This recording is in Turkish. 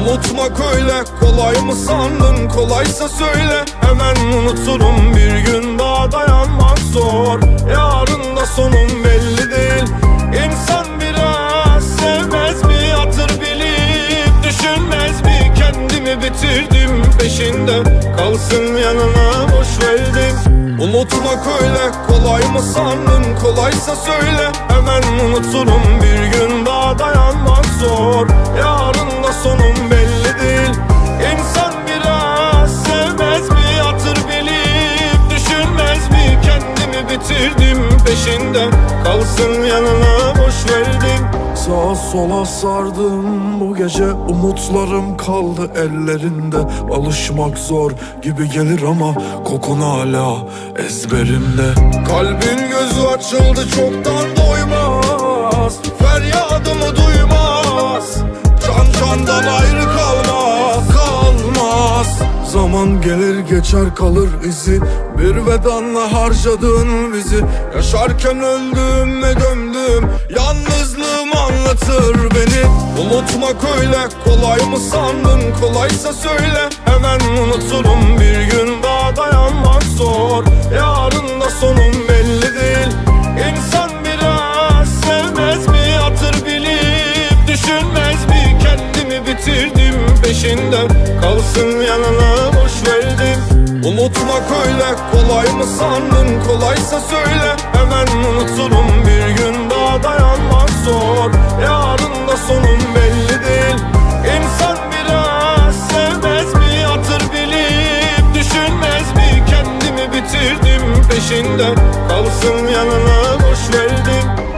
Unutmak öyle kolay mı sandın? Kolaysa söyle hemen unuturum. Bir gün daha dayanmak zor, yarın da sonum belli değil. İnsan biraz sevmez mi? Hatır bilip düşünmez mi? Kendimi bitirdim peşinde, kalsın yanına boş verdim. Unutmak öyle kolay mı sandın? Kolaysa söyle hemen unuturum. Bir gün daha dayanmak zor, yarın da sonum belli değil. İnsan biraz sevmez mi? Hatır bilip düşünmez mi? Kendimi bitirdim peşinde, kalsın yanına boş verdim. Sağa sola sardım bu gece, umutlarım kaldı ellerinde. Alışmak zor gibi gelir ama kokun hala ezberimde. Kalbin gözü açıldı çoktan doymaz, feryadımı duymaz. Can candan ayrı kalmaz, kalmaz. Zaman gelir geçer kalır izi, bir vedanla harcadın bizi. Yaşarken öldüm ve gömdüm, yalnızlığım anlatır beni. Unutmak öyle kolay mı sandın? Kolaysa söyle hemen unuturum. Bir gün daha dayanmak zor, yarın da sonum belli değil. İnsan biraz sevmez mi? Hatır bilip düşünmez mi? Kendimi bitirdim peşinde, kalsın yanına boş verdim. Unutmak öyle kolay mı sandın? Kolaysa söyle hemen unuturum. Bir gün daha dayanmak zor, yarın da sonum belli değil. İnsan biraz sevmez mi? Hatır bilip düşünmez mi? Kendimi bitirdim peşinde, kalsın yanına boş verdim.